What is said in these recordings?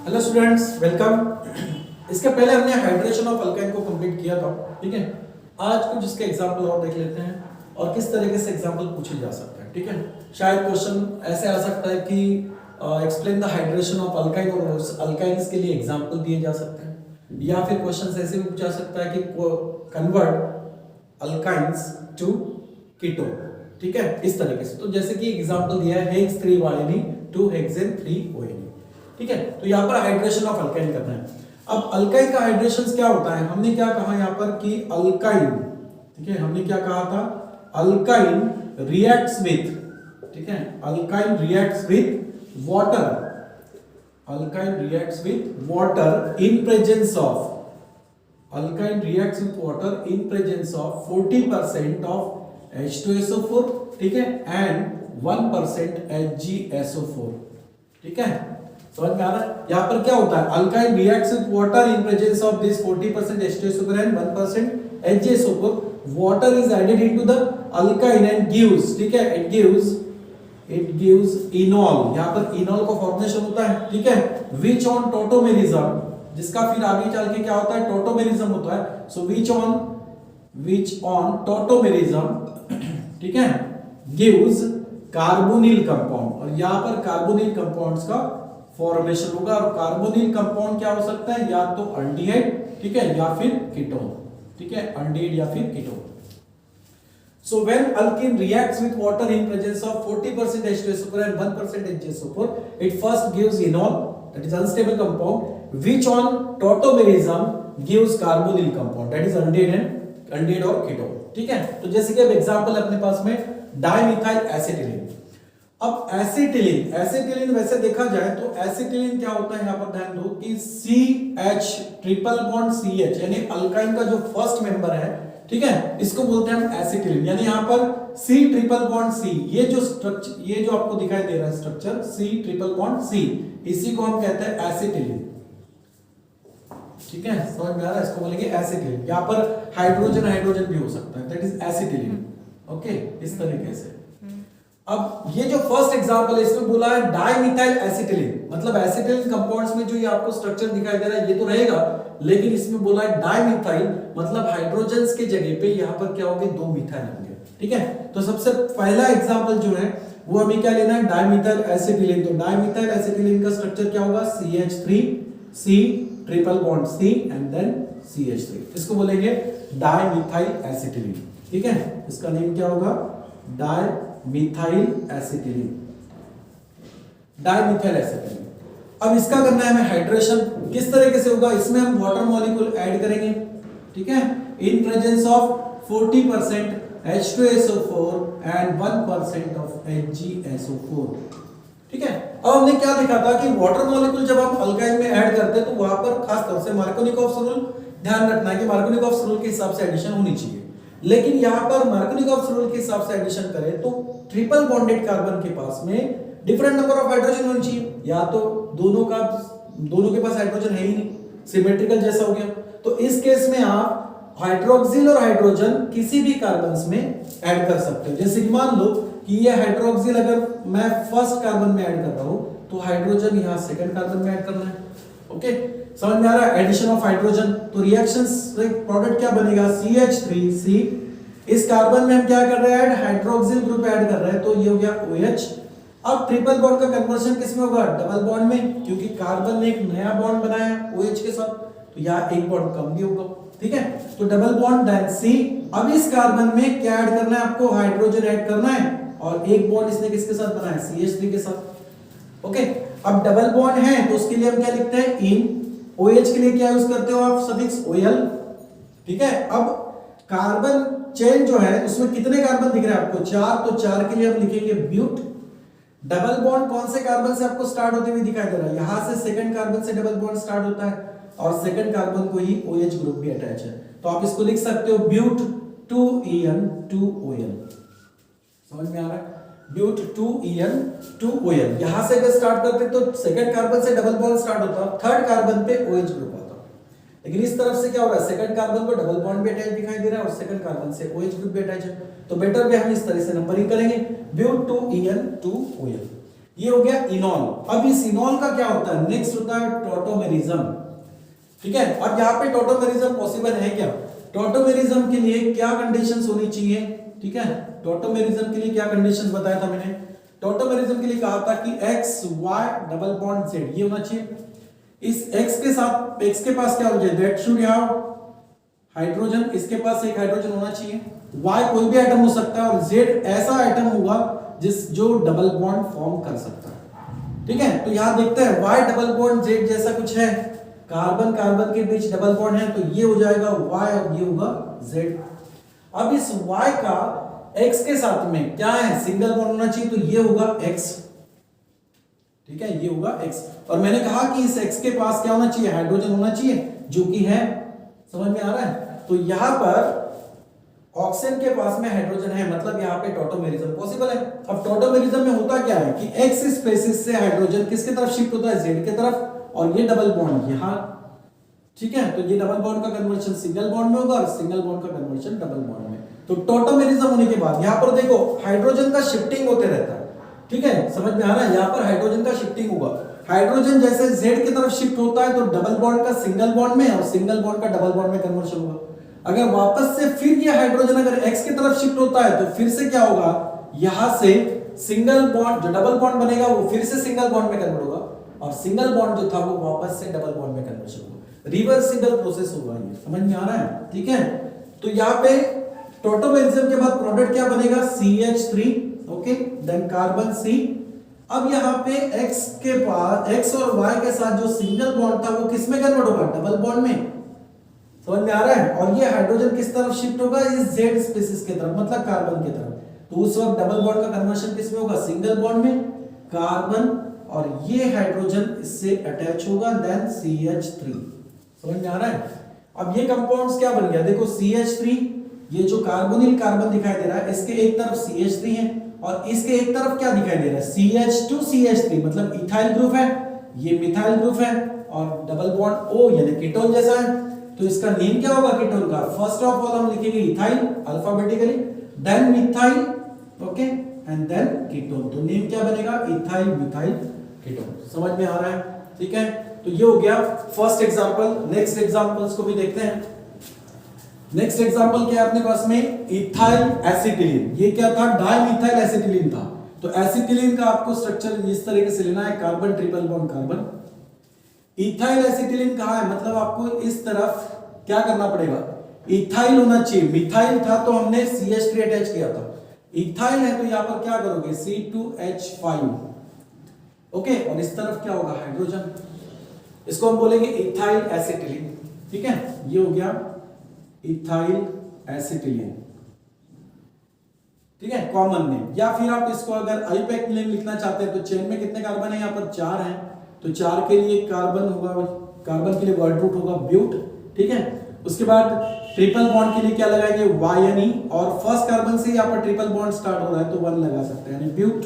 Hello students, welcome. इसके पहले हमने हाइड्रेशन ऑफ अल्काइन को कंप्लीट किया था, ठीक है। आज कुछ इसके एग्जांपल और देख लेते हैं और किस तरीके से एग्जांपल पूछे जा सकते हैं, ठीक है। शायद क्वेश्चन ऐसे आ सकता है कि explain the hydration of alkyne और अल्काइंस के लिए एग्जांपल दिए जा सकते हैं, या फिर क्वेश्चन ऐसे भी पूछा सकता है कि कन्वर्ट अल्काइंस टू कीटोन, ठीक है, इस तरीके से। तो जैसे कि एग्जांपल दिया है हेक्स 3 वाइलिनी टू हेक्सेन 3 ओएनी, ठीक है। तो यहाँ पर हाइड्रेशन ऑफ अल्काइन करना है। अब अल्काइन का हाइड्रेशन क्या होता है, हमने क्या कहा यहाँ पर कि अल्काइन, ठीक है, हमने क्या कहा था, अल्काइन रिएक्ट्स विथ, ठीक है, alkyne reacts with water, alkyne reacts with water in presence of, alkyne reacts with water in presence of 40% of H2SO4, ठीक है, एंड 1% HgSO4, ठीक है। समझ में आ रहा है? यहाँ पर क्या होता है, alkyne reacts with water in presence of this 40% H2SO4 and 1% HgSO4. Water is added into the alkyne and gives, ठीक है, it gives enol. यहाँ पर enol का फॉर्मेशन होता है, ठीक है, which on tautomerism, जिसका फिर आगे चल के क्या होता है, tautomerism होता है. So which on tautomerism, ठीक है, gives कार्बोनिल कंपाउंड, और यहाँ पर कार्बोनिल कंपाउंड्स का फॉर्मेशन होगा। और कार्बोनिल कंपाउंड क्या हो सकता है, या तो अल्डिहाइड, ठीक है, या फिर कीटोन, ठीक है, अल्डिहाइड या फिर ketone. So when alkene reacts with water in presence of 40% H2SO4 and 1% HgSO4, it first gives enol, that is unstable compound, which on tautomerism gives carbonyl compound, that is aldehyde और ketone, ठीक है। तो जैसे कि अब example अपने पास में dimethyl acetylene. अब एसिटिलीन वैसे देखा जाए तो एसिटिलीन क्या होता है, यहां पर ध्यान दो कि CH ट्रिपल बॉन्ड CH, यानी अल्काइन का जो फर्स्ट मेंबर है, ठीक है, इसको बोलते हैं हम एसिटिलीन। यानी यहां पर C ट्रिपल बॉन्ड C, ये जो स्ट्रक्चर, ये जो आपको दिखाई दे रहा है structure C triple bond C, इसी को हम कहते हैं एसिटिलीन, ठीक है। समझ में आ रहा है? इसको बोलेंगे एसिटिलीन। यहां पर हाइड्रोजन भी हो सकता है, दैट इज एसिटिलीन, ओके, इस तरीके से। अब ये जो फर्स्ट एग्जांपल है, इसमें बोला है डाइमिथाइल एसिटिलीन, मतलब एसिटिलीन कंपाउंड्स में जो ये आपको स्ट्रक्चर दिखाई दे रहा है ये तो रहेगा, लेकिन इसमें बोला है डाइमिथाइल, मतलब हाइड्रोजन्स के जगह पे यहां पर क्या होंगे, 2 मिथाइल होंगे, ठीक है। तो सबसे पहला एग्जांपल जो है वो हमें क्या लेना है, डाइमिथाइल एसिटिलीन। तो डाइमिथाइल एसिटिलीन का स्ट्रक्चर क्या होगा, CH3 C triple bond C and then CH3, इसको बोलेंगे डाइमिथाइल एसिटिलीन, ठीक है। इसका नेम क्या होगा, डाइमिथाइल एसिटिलीन, डाइमिथाइल एसिटिलीन। अब इसका करना है हमें हाइड्रेशन, किस तरीके से होगा, इसमें हम वाटर मॉलिक्यूल ऐड करेंगे, ठीक है, in presence of 40% H2SO4 and 1% of HgSO4, ठीक है। अब हमने क्या देखा था कि वाटर मॉलिक्यूल जब हम अल्काइन में ऐड करते हैं तो वहां पर खास तौर से मार्कोनिकॉफ्स रूल ध्यान रखना है कि मार्कोनिकॉफ्स रूल के हिसाब से एडिशन होनी चाहिए। लेकिन यहां पर मार्कोनिकॉफ्स रूल के हिसाब से एडिशन करें तो ट्रिपल बॉन्डेड कार्बन के पास में डिफरेंट नंबर ऑफ हाइड्रोजन होने चाहिए, या तो दोनों के पास हाइड्रोजन है ही नहीं, सिमेट्रिकल जैसा हो गया। तो इस केस में आप हाइड्रोक्सिल और हाइड्रोजन किसी भी कार्बन्स में ऐड कर सकते हो। जैसे कि मान लो कि ये हाइड्रोक्सिल अगर मैं फर्स्ट कार्बन में ऐड कर रहा हूं तो हाइड्रोजन यहां सेकंड कार्बन में ऐड करना है, ओके। समझ में आ रहा है, एडिशन ऑफ हाइड्रोजन। तो रिएक्शंस प्रोडक्ट क्या बनेगा, CH3C, इस कार्बन में हम क्या कर रहे हैं, हाइड्रोक्सिल ग्रुप ऐड कर रहे हैं, तो ये हो गया OH। अब ट्रिपल बॉन्ड का कन्वर्जन किस में होगा, डबल बॉन्ड में, क्योंकि कार्बन ने एक नया बॉन्ड बनाया है OH के साथ, तो यहां एक बॉन्ड कम भी होगा, ठीक है। तो डबल बॉन्ड देन C। अब इस कार्बन में क्या ऐड करना है, आपको हाइड्रोजन ऐड करना है, और एक बॉन्ड इसने किसके साथ बनाया, CH3 के साथ, ओके। अब डबल बॉन्ड है तो उसके लिए हम क्या लिखते हैं, इन। OH के लिए क्या यूज करते हो आप, सफिक्स OL, ठीक है। अब कार्बन चेन जो है उसमें कितने कार्बन दिख रहे हैं आपको, 4, तो 4 के लिए हम लिखेंगे ब्यूट। डबल बॉन्ड कौन से कार्बन से आपको स्टार्ट होते हुए दिखाई दे रहा है, यहां से सेकंड कार्बन से डबल बॉन्ड स्टार्ट होता है, और सेकंड कार्बन को ही OH ग्रुप भी अटैच है, तो आप इसको लिख सकते हो ब्यूट 2En2OL। समझ में आ रहा है, ब्यूट 2En2OL। यहां से अगर स्टार्ट करते तो सेकंड कार्बन से डबल बॉन्ड स्टार्ट होता, थर्ड कार्बन पे OH ग्रुप आता, लेकिन इस तरफ से क्या हो रहा है, सेकंड कार्बन को डबल बॉन्ड भी अटैच दिखाई दे रहा है और सेकंड कार्बन से OH ग्रुप भी अटैच है, तो बेटर वे हम इस तरह से नंबरिंग करेंगे, ब्यूट 2En2OL। ये हो गया इनॉल। अब इस इनॉल का क्या होता है, नेक्स्ट होता है टॉटोमेरिज्म। ठीक है, अब यहाँ पे टॉटोमेरिज्म पॉसिबल है क्या? टॉटोमेरिज्म के लिए क्या कंडीशंस होनी चाहिए? ठीक है, टॉटोमेरिज्म के लिए क्या कंडीशंस बताया था मैंने? टॉटोमेरिज्म के लिए कहा था कि X Y double bond Z ये होना चाहिए। इस एक्स के साथ, एक्स के पास क्या हो जाए, दैट शुड हैव हाइड्रोजन, इसके पास एक हाइड्रोजन होना चाहिए। वाई कोई भी एटम हो सकता है और जेड ऐसा एटम होगा जो डबल बॉन्ड फॉर्म कर सकता है। ठीक है, तो यहां देखते हैं वाई डबल बॉन्ड जेड जैसा कुछ है, कार्बन कार्बन के बीच डबल बॉन्ड है, तो ये हो जाएगा वाई और ये होगा जेड। अब इस वाई का एक्स के साथ में क्या है, सिंगल बॉन्ड होना चाहिए, तो ये होगा एक्स। ठीक है, ये होगा एक्स। और मैंने कहा कि इस एक्स के पास क्या होना चाहिए, हाइड्रोजन होना चाहिए, जो कि है, समझ में आ रहा है? तो यहां पर ऑक्सीजन के पास में हाइड्रोजन है, मतलब यहां पे टॉटोमेरिज्म पॉसिबल है। अब टॉटोमेरिज्म में होता क्या है कि एक्स स्पेसिस से हाइड्रोजन किसकी तरफ शिफ्ट होता है, जेड की तरफ, और ये डबल बॉन्ड यहां। ठीक है, तो ये डबल बॉन्ड का कन्वर्शन सिंगल बॉन्ड में होगा और सिंगल बॉन्ड का कन्वर्शन डबल बॉन्ड में। तो टॉटोमेरिज्म होने के बाद यहां पर देखो हाइड्रोजन का शिफ्टिंग होते रहता है। ठीक है, समझ में आ रहा है? यहां पर हाइड्रोजन का शिफ्टिंग होगा। हाइड्रोजन जैसे जेड की तरफ शिफ्ट होता है तो डबल बॉन्ड का सिंगल बॉन्ड में और सिंगल बॉन्ड का डबल बॉन्ड में कन्वर्शन होगा। अगर वापस से फिर ये हाइड्रोजन अगर एक्स की तरफ शिफ्ट होता है तो फिर से क्या होगा, यहां से सिंगल बॉन्ड जो डबल बॉन्ड बनेगा वो फिर से सिंगल बॉन्ड में कन्वर्ट होगा और सिंगल बॉन्ड जो था वो वापस से डबल बॉन्ड में कन्वर्शन होगा। रिवर्सिबल प्रोसेस होगा ये, समझ में आ रहा है? ठीक है, तो यहाँ पे टॉटोमेरिज्म के बाद प्रोडक्ट क्या बनेगा, CH3, okay, then carbon C। अब यहाँ पे X के पास, X और Y के साथ जो सिंगल बॉन्ड था वो किस में कन्वर्ट होगा, डबल बॉन्ड में, समझ में आ रहा है? और ये हाइड्रोजन किस तरफ शिफ्ट होगा, इस Z स्पीशीज की तरफ, मतलब कार्बन की तरफ। तो उस वक्त डबल बॉन्ड का कन्वर्शन किस में होगा, सिंगल बॉन्ड में, कार्बन, और ये हाइड्रोजन इससे अटैच होगा, देन CH3। समझ में आ रहा है? अब ये कंपाउंड्स क्या बन गया, देखो CH3, ये जो कार्बोनिल कार्बन दिखाई दे रहा है इसके एक तरफ CH3 है और इसके एक तरफ क्या दिखाई दे रहा है, CH2CH3, मतलब इथाइल ग्रुप है, ये मिथाइल ग्रुप है और डबल बॉन्ड O यानी कीटोन जैसा है। तो इसका नेम क्या होगा कीटोन का, फर्स्ट ऑफ ऑल हम लिखेंगे ethyl alphabetically, then methyl, okay, and then ketone. तो नेम क्या बनेगा, इथाइल मिथाइल कीटोन। समझ में आ रहा है? ठीक है, तो ये हो गया फर्स्ट एग्जांपल। नेक्स्ट एग्जांपल्स को भी देखते हैं। नेक्स्ट एग्जांपल क्या है अपने पास में, इथाइल एसिटिलीन। ये क्या था, डाइमिथाइल एसिटिलीन था। तो एसिटिलीन का आपको स्ट्रक्चर इस तरीके से लेना है, carbon triple bond carbon. Ethyl acetylene कहां है, मतलब आपको इस तरफ क्या करना पड़ेगा, इथाइल होना चाहिए। मिथाइल था तो हमने CH3 अटैच किया था, इथाइल है तो यहां पर क्या करोगे, C2H5, ओके, और इस तरफ क्या होगा, हाइड्रोजन। इसको हम बोलेंगे इथाइल एसिटिलीन। ठीक है, ये हो गया इथाइल एसिटिलीन। ठीक है, कॉमन नेम। या फिर आप इसको अगर आईपैक नेम लिखना चाहते हैं तो चेन में कितने कार्बन है, यहाँ पर 4 हैं, तो 4 के लिए कार्बन होगा, कार्बन के लिए वर्ड रूट होगा ब्यूट। ठीक है, उसके बाद ट्रिपल बॉन्ड के लिए क्या लगाएंगे, वायनी, और फर्स्ट कार्बन से यहाँ पर ट्रिपल बॉन्ड स्टार्ट हो रहा है तो 1 लगा सकते हैं, यानी ब्यूट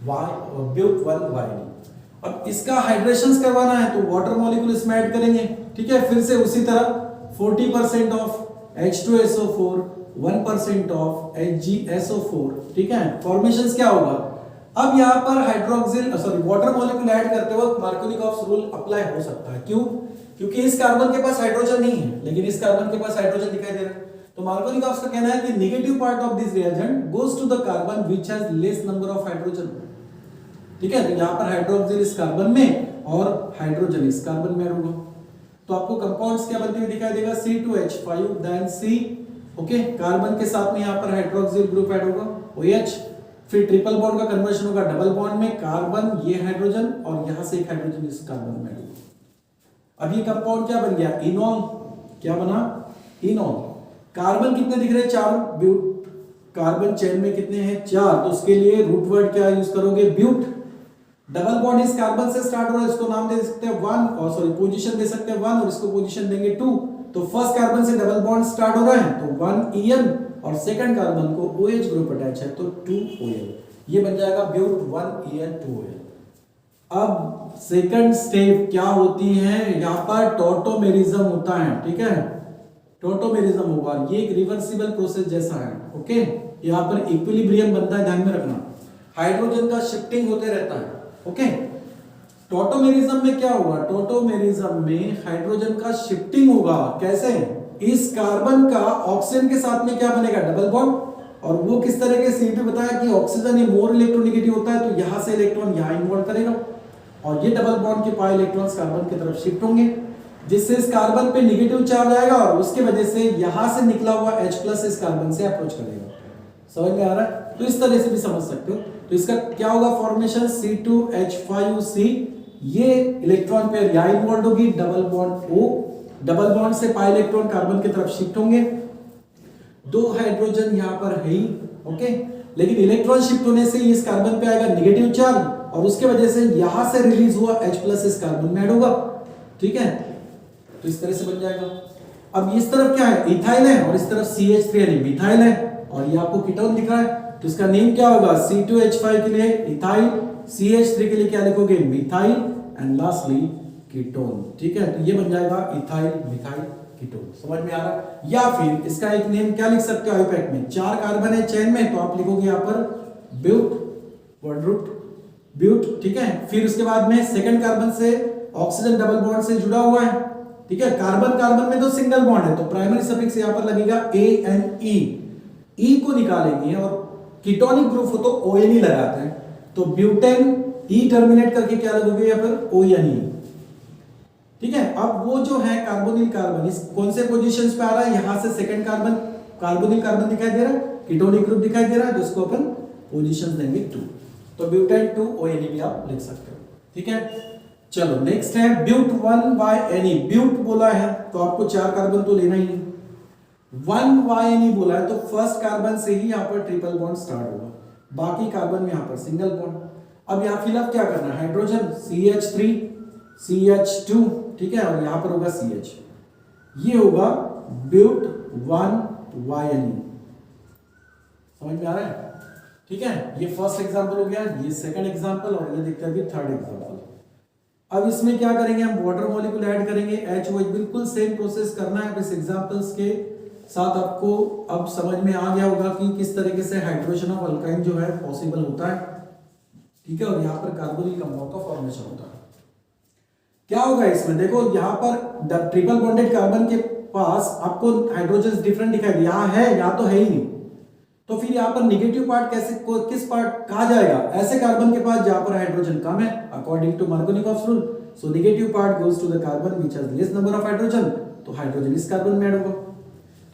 ब्यूट 1 वायनी। अब इसका हाइड्रेशंस करवाना है तो वाटर मॉलिक्यूल इसमें ऐड करेंगे। ठीक है, फिर से उसी तरह 40% ऑफ H2SO4, 1% ऑफ HgSO4। ठीक है, फॉर्मेशंस क्या होगा, अब यहां पर हाइड्रोक्सिल वाटर मॉलिक्यूल ऐड करते वक्त मार्कोनिकॉफ्स रूल अप्लाई हो सकता है। क्यों? क्योंकि इस कार्बन के पास हाइड्रोजन नहीं है लेकिन इस कार्बन के पास हाइड्रोजन दिखाई दे रहा है। तो मार्कोनिकॉफ्स का कहना है कि negative part of this reagent goes to the carbon which has less number of hydrogen. ठीक है, तो यहां पर हाइड्रोक्सिल इस कार्बन में और हाइड्रोजन इस कार्बन में ऐड होगा, तो आपको कंपाउंड्स क्या बनते हुए दिखाई देगा, C2H5, then C, okay, carbon के साथ में यहां पर हाइड्रोक्सिल ग्रुप ऐड होगा, OH, फिर ट्रिपल बॉन्ड का कन्वर्शन होगा डबल बॉन्ड में, कार्बन, ये हाइड्रोजन, और यहां से एक हाइड्रोजन इस कार्बन में ऐड होगा। अब ये कंपाउंड क्या बन गया, इनॉल। क्या बना, इनॉल। कार्बन कितने दिख रहे हैं, 4, ब्यूट। कार्बन चेन में कितने हैं, 4, तो उसके लिए रूट वर्ड क्या यूज करोगे, ब्यूट। डबल बॉन्ड इस कार्बन से स्टार्ट हो रहा है, इसको नाम दे सकते हैं 1, और सॉरी पोजीशन दे सकते हैं 1 और इसको पोजीशन देंगे 2। तो फर्स्ट कार्बन से डबल बॉन्ड स्टार्ट हो रहा है तो 1En, और सेकंड कार्बन को OH ग्रुप अटैच है तो 2OL। ये बन जाएगा ब्यूट 1En 2OL। अब सेकंड स्टेप क्या होती है, यहां पर टॉटोमेरिज्म होता है। ठीक है, टॉटोमेरिज्म होगा, ये एक रिवर्सिबल प्रोसेस जैसा है। ओके, यहां पर इक्विलिब्रियम बनता है, ध्यान में रखना। हाइड्रोजन का शिफ्टिंग होते रहता है। ओके, टॉटोमेरिज्म में क्या होगा, टॉटोमेरिज्म में हाइड्रोजन का शिफ्टिंग होगा। कैसे, इस कार्बन का ऑक्सीजन के साथ में क्या बनेगा, डबल बॉन्ड, और वो किस तरीके से भी बताया कि ऑक्सीजन ये मोर इलेक्ट्रोनेगेटिव होता है, तो यहां से इलेक्ट्रॉन यहां इन्वॉल्व करेगा और ये डबल बॉन्ड के पाए इलेक्ट्रॉन्स कार्बन की तरफ शिफ्ट होंगे, जिससे इस कार्बन पे नेगेटिव चार्ज आएगा और उसके वजह से यहां से निकला हुआ H+ इस कार्बन से अप्रोच करेगा। समझ में आ रहा है? तो इस तरह से भी समझ सकते हो। तो इसका क्या होगा फॉर्मेशन, C2H5C, ये इलेक्ट्रॉन पेयर यहां इन्वॉल्व होगी, double bond O, double bond से पाई इलेक्ट्रॉन कार्बन की तरफ शिफ्ट होंगे। दो हाइड्रोजन यहां पर है ही, ओके, लेकिन इलेक्ट्रॉन शिफ्ट होने से इस कार्बन पे आएगा नेगेटिव चार्ज और उसके वजह से यहां से रिलीज हुआ H+ इस कार्बन में ऐड होगा। ठीक है, तो इस तरह से बन जाएगा। अब इस तरफ क्या है, इथाइल है और इस तरफ CH3 यानी मिथाइल है और ये आपको कीटोन दिख रहा है, तो इसका नेम क्या होगा, C2H5 के लिए इथाइल, CH3 के लिए क्या लिखोगे, मिथाइल, एंड लास्टली कीटोन। ठीक है, तो ये बन जाएगा इथाइल मिथाइल कीटोन। समझ में आ रहा है? या फिर इसका एक नेम क्या लिख सकते हो आईपैक में, 4 कार्बन है चेन में, तो आप लिखोगे यहां पर ब्यूट, वर्ड रूट ब्यूट। ठीक है, फिर उसके बाद में सेकंड कार्बन से ऑक्सीजन डबल बॉन्ड से जुड़ा हुआ है। ठीक है, कार्बन कार्बन में तो सिंगल बॉन्ड है, तो प्राइमरी सफिक्स यहां पर लगेगा ANE, E को निकालेंगे और कीटोनिक ग्रुप हो तो ONE लगाते हैं, तो ब्यूटेन E टर्मिनेट करके क्या लगोगे यहाँ पर ONE। ठीक है, अब वो जो है कार्बोनिल कार्बन इस कौन से पोजीशंस पे आ रहा है, यहां से सेकंड कार्बन कार्बोनिल कार्बन दिखाई दे रहा है, कीटोनिक ग्रुप दिखाई दे रहा है, जिसको अपन पोजीशंस देंगे 2, तो ब्यूटेन 2 ONE भी आप लिख सकते हो। ठीक है, चलो नेक्स्ट है ब्यूट 1YNE। ब्यूट बोला है तो आपको 4 कार्बन तो लेना ही है, 1YNE बोला है तो फर्स्ट कार्बन से ही यहाँ पर ट्रिपल बॉन्ड स्टार्ट होगा, बाकी कार्बन में यहाँ पर सिंगल बॉन्ड। अब यहाँ फिलअप क्या करना है, हाइड्रोजन CH3 CH2, ठीक है, और यहाँ पर होगा CH, ये होगा ब्यूट 1YNE। समझ में आ रहा है? ठीक है, ये फर्स्ट एग्जांपल हो गया, ये सेकंड एग्जांपल और ये देखते हैं थर्ड एग्जांपल। अब इसमें क्या करेंगे, हम वाटर मॉलिक्यूल ऐड करेंगे HOH, बिल्कुल सेम प्रोसेस करना है। अब इस एग्जांपल्स के साथ आपको अब समझ में आ गया होगा कि किस तरीके से हाइड्रोजन ऑफ अल्काइन जो है पॉसिबल होता है। ठीक है, और यहाँ पर कार्बोनिल कंपाउंड का फॉर्मेशन होता है। क्या होगा इसमें, देखो यहाँ पर ट्रिपल बॉन्डेड कार्बन के पास आपको हाइड्रोजन डिफरेंट दिखाई दे, यहाँ है, यहाँ तो है ही नहीं, तो फिर यहाँ पर नेगेटिव पार्ट कैसे किस पार्ट कहा जाएगा, ऐसे कार्बन के पास जहां पर हाइड्रोजन कम है, according to Markovnikov's rule, so negative part goes to the carbon which has less number of hydrogen, तो हाइड्रोजन इस कार्बन में ऐड होगा।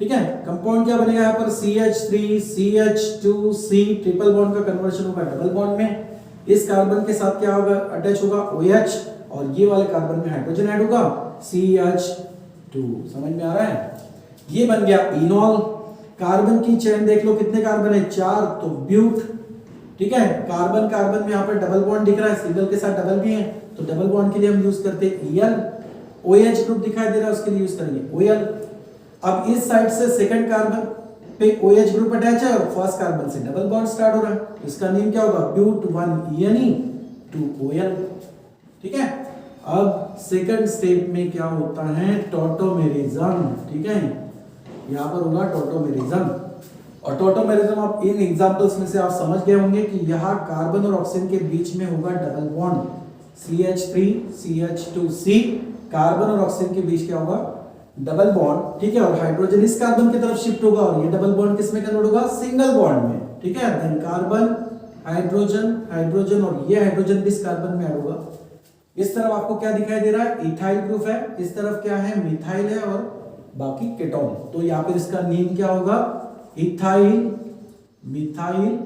ठीक है, कंपाउंड क्या बनेगा यहाँ पर CH3 CH2C, ट्रिपल बॉन्ड का कन्वर्शन होगा डबल बॉन्ड में, इस कार्बन के साथ क्या होगा, अटैच होगा OH और ये वाले कार्बन में हाइड्रोजन ऐड होगा CH2। समझ में आ रहा है? ये बन गया इनॉल। कार्बन की चेन देख लो कितने कार्बन है, 4, तो ब्यूट। ठीक है, कार्बन कार्बन में यहाँ पर डबल बॉन्ड दिख रहा है, सिंगल के साथ डबल भी है, तो डबल बॉन्ड के लिए हम यूज करते हैं EL। OH ग्रुप दिखाई दे रहा है, उसके लिए यूज करेंगे OL। अब इस साइड से सेकंड कार्बन पे OH ग्रुप अटैच है और फर्स्ट कार्बन से डबल बॉन्ड स्टार्ट हो रहा है, इसका नेम क्या होगा, ब्यूट 1ENE 2OL। ठीक है, अब सेकंड स्टेप में क्या होता है, टॉटोमेरिज्म। ठीक है, यहां पर होगा टॉटोमेरिज्म, और टॉटोमेरिज्म आप इन एग्जांपल्स में से आप समझ गए होंगे कि यहां कार्बन और ऑक्सीजन के बीच में होगा double bond CH3 CH2C, carbon और ऑक्सीजन के बीच क्या होगा, डबल बॉन्ड। ठीक है, और हाइड्रोजन इस कार्बन की तरफ शिफ्ट होगा और ये डबल बॉन्ड किस में कन्वर्ट होगा, सिंगल बॉन्ड में। ठीक है, देन कार्बन हाइड्रोजन हाइड्रोजन और ये हाइड्रोजन इस कार्बन में ऐड होगा। इस तरफ आपको क्या दिखाई दे रहा है, इथाइल ग्रुप है, इस तरफ क्या है, मिथाइल है और बाकी कीटोन, तो यहाँ पर इसका नेम क्या होगा, इथाइल मिथाइल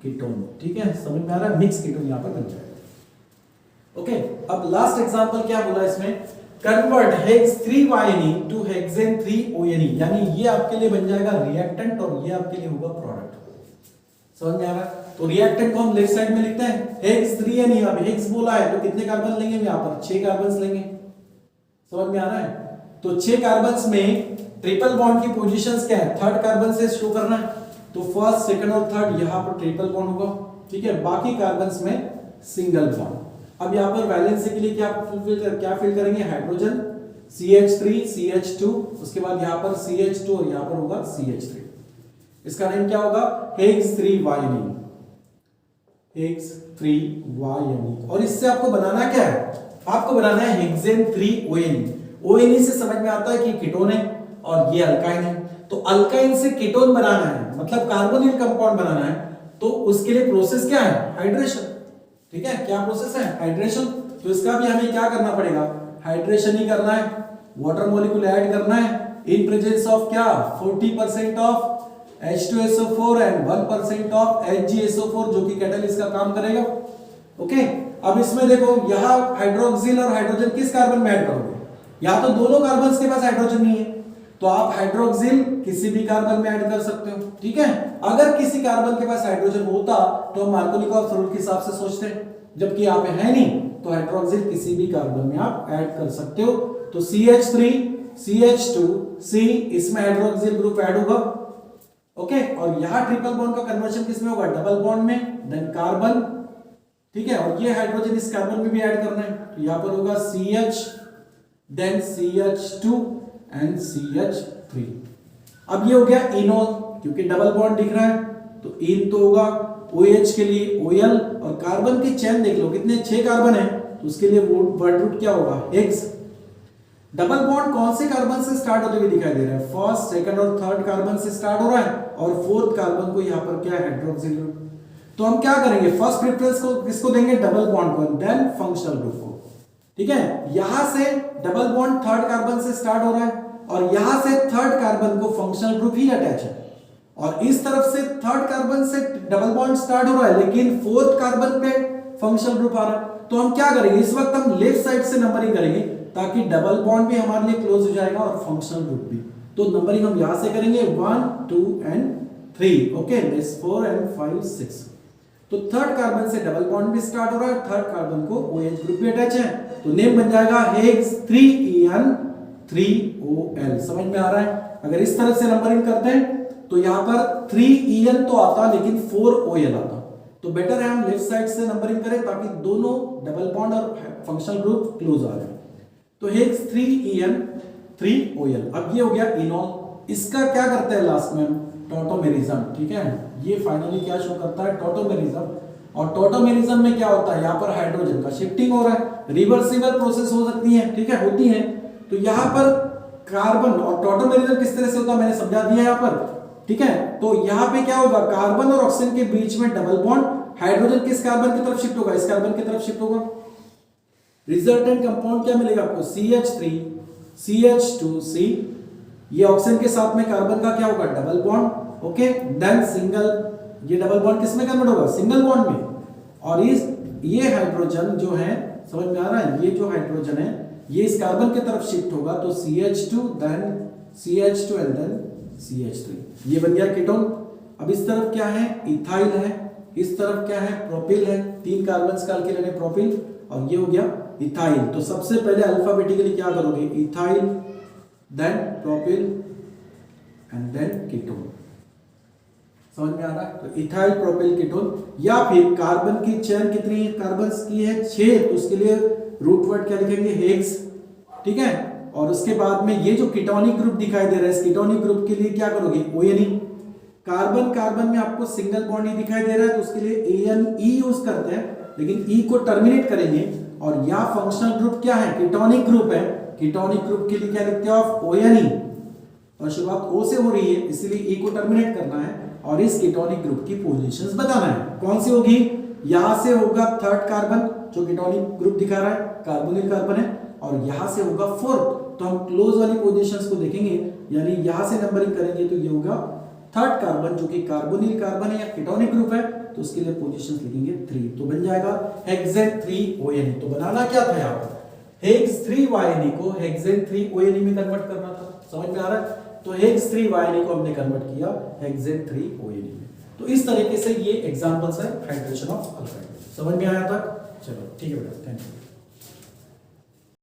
कीटोन। ठीक है, समझ में आ रहा है, मिक्स कीटोन यहाँ पर बन जाएगा। ओके, अब लास्ट एग्जांपल क्या बोला इसमें, convert hex 3YNE to hexane 3ONE, यानी ये आपके लिए बन जाएगा रिएक्टेंट और ये आपके लिए होगा प्रोडक्ट। समझ में आ रहा है? तो रिएक्टेंट को हम लेफ्ट साइड में लिखते हैं हेक्स 3NE, अब हेक्स बोला है तो कितने कार्बन लेंगे, यहाँ पर 6 कार्बन लेंगे। समझ में आ रहा है? तो 6 कार्बन्स में ट्रिपल बॉन्ड की पोजीशंस क्या है, थर्ड कार्बन से शो करना है, तो फर्स्ट सेकंड और थर्ड यहां पर ट्रिपल बॉन्ड होगा। ठीक है, बाकी कार्बन्स में सिंगल बॉन्ड। अब यहां पर वैलेंसी के लिए क्या फिल करेंगे, हाइड्रोजन CH3 CH2, उसके बाद यहां पर CH2 और यहां पर होगा CH3, इसका नेम क्या होगा, हेक्स 3YNE। H3YNE। और इससे आपको बनाना क्या है, आपको बनाना है हेक्सेन 3ONE। ONE से समझ में आता है कि कीटोन है और ये अल्काइन है, तो अल्काइन से कीटोन बनाना है, मतलब कार्बोनिल कंपाउंड बनाना है, तो उसके लिए प्रोसेस क्या है, हाइड्रेशन। ठीक है, क्या प्रोसेस है, हाइड्रेशन। तो इसका भी हमें क्या करना पड़ेगा, हाइड्रेशन ही करना है, वाटर मॉलिक्यूल ऐड करना है इन प्रेजेंस ऑफ क्या, 40% of H2SO4 and 1% of HgSO4 जो कि कैटलिस्ट का काम करेगा। ओके, अब इसमें देखो यहां हाइड्रोक्सिल और हाइड्रोजन किस कार्बन में ऐड करोगे, या तो दोनों कार्बन के पास हाइड्रोजन नहीं है तो आप हाइड्रोक्सिल किसी भी कार्बन में ऐड कर सकते हो। ठीक है, अगर किसी कार्बन के पास हाइड्रोजन होता तो हम मार्कोनिकॉफ रूल के हिसाब से सोचते हैं, जबकि यहाँ पे है नहीं तो हाइड्रोक्सिल किसी भी कार्बन में आप ऐड कर सकते हो। तो CH3 CH2 C, इसमें हाइड्रोक्सिल ग्रुप ऐड होगा। ओके, और यहां ट्रिपल बॉन्ड का कन्वर्जन किसमें होगा, डबल बॉन्ड में, देन कार्बन। ठीक है, और ये हाइड्रोजन इस कार्बन में भी ऐड करना है, तो यहां पर होगा CH, then CH2 and CH3। अब ये हो गया इनोल, क्योंकि डबल बॉन्ड दिख रहा है तो इन तो होगा, OH के लिए OL, और कार्बन की चेन देख लो कितने 6 कार्बन है, तो उसके लिए वर्ड रूट क्या होगा, हेक्स। डबल बॉन्ड कौन से कार्बन से स्टार्ट होते हुए दिखाई दे रहा है, फर्स्ट, सेकंड और थर्ड कार्बन से स्टार्ट हो रहा है, और फोर्थ कार्बन को यहाँ पर क्या है, हाइड्रोक्सिल ग्रुप। तो हम क्या करेंगे, फर्स्ट प्रेफरेंस को किसको देंगे, डबल बॉन्ड को, देन फंक्शनल ग्रुप को। ठीक है, यहां से डबल बॉन्ड थर्ड कार्बन से स्टार्ट हो रहा है और यहां से थर्ड कार्बन को फंक्शनल ग्रुप ही अटैच है, और इस तरफ से थर्ड कार्बन से डबल बॉन्ड स्टार्ट हो रहा है लेकिन फोर्थ कार्बन पे फंक्शनल ग्रुप आ रहा है। तो हम क्या करेंगे, इस वक्त हम लेफ्ट साइड से नंबरिंग करेंगे ताकि डबल बॉन्ड भी हमारे लिए क्लोज हो जाएगा और फंक्शनल ग्रुप भी। तो नंबरिंग हम यहां से करेंगे 1 2 एंड 3। Okay, this 4 and 5 6। तो थर्ड कार्बन से डबल बॉन्ड भी स्टार्ट हो रहा है, थर्ड कार्बन को OH ग्रुप भी अटैच है, तो नेम बन जाएगा हेक्स 3En 3OL। समझ में आ रहा है, अगर इस तरह से नंबरिंग करते हैं तो यहां पर 3En तो आता लेकिन 4OL आता, तो बेटर है हम लेफ्ट साइड से नंबरिंग करें ताकि दोनों डबल बॉन्ड और फंक्शनल ग्रुप क्लोज आ जाए। तो हेक्स 3En 3OL। अब ये हो गया इनॉल। इसका क्या करता है लास्ट में, टॉटोमेरिज्म। ठीक है, ये फाइनली क्या शो करता है, टॉटोमेरिज्म। और टॉटोमेरिज्म में क्या होता है, यहाँ पर हाइड्रोजन का शिफ्टिंग हो रहा है, रिवर्सिबल प्रोसेस हो सकती है। ठीक है, होती है। तो यहाँ पर कार्बन, और टॉटोमेरिज्म किस तरह से होता है मैंने समझा दिया यहाँ पर। ठीक है, तो यहाँ पे क्या होगा, कार्बन और ऑक्सीजन के बीच में डबल बॉन्ड, हाइड्रोजन किस कार्बन की तरफ शिफ्ट होगा, इस कार्बन की तरफ शिफ्ट होगा। रिजल्टेंट कंपाउंड क्या मिलेगा आपको, CH3 CH2C। ये ऑक्सीजन के साथ में कार्बन का क्या होगा, double bond. Okay, then single, ये डबल बॉन्ड किसमें कन्वर्ट होगा, सिंगल बॉन्ड में। और ये हाइड्रोजन जो है, समझ में आ रहा है, ये जो हाइड्रोजन है ये इस कार्बन की तरफ शिफ्ट होगा, तो CH2 then CH2 and then CH3। ये बन गया कीटोन। अब इस तरफ क्या है, इथाइल है, इस तरफ क्या है, प्रोपिल है, 3 कार्बन का अल्केन है प्रोपिल, और ये हो गया इथाइल। तो सबसे पहले अल्फाबेटिकली क्या करोगे, ethyl then propyl and then ketone. समझ में आ रहा है, तो इथाइल प्रोपिल कीटोन। या फिर कार्बन की चेन कितनी है, कार्बन की है 6, तो उसके लिए रूट वर्ड क्या लिखेंगे, हेक्स। ठीक है, और उसके बाद में ये जो कीटोनिक ग्रुप दिखाई दे रहा है, इस कीटोनिक ग्रुप के लिए क्या करोगे, ONE। कार्बन कार्बन में आपको सिंगल बॉन्ड ही दिखाई दे रहा है तो उसके लिए ANE यूज करते हैं, लेकिन E को टर्मिनेट करेंगे। और यह फंक्शनल ग्रुप क्या है, कीटोनिक ग्रुप है, कीटोनिक ग्रुप के लिए क्या लिखते हैं आप, ONE। और शुरुआत O से हो रही है इसलिए E को टर्मिनेट करना है और इस कीटोनिक ग्रुप की पोजीशंस बताना है। कौन सी होगी, यहां से होगा थर्ड कार्बन जो कीटोनिक ग्रुप दिखा रहा है, कार्बोनिल कार्बन है, और यहां से होगा फोर्थ। तो हम क्लोज वाली पोजीशंस को देखेंगे, यानी यहां से नंबरिंग करेंगे तो ये होगा थर्ड कार्बन जो कि कार्बोनिल कार्बन है या कीटोनिक ग्रुप है, तो उसके लिए पोजीशंस लिखेंगे 3, तो बन जाएगा हेक्सेन 3ONE। तो बनाना क्या था यहाँ पर, हेक्स 3YNE को हेक्सेन 3ONE में कन्वर्ट करना था। समझ में आ रहा है, तो हेक्स 3YNE को हमने कन्वर्ट किया हेक्सेन 3ONE में। तो इस तरीके से ये एग्जांपल्स है हाइड्रेशन ऑफ अल्काइल। समझ में आया था, चलो ठीक है बेटा, थैंक यू।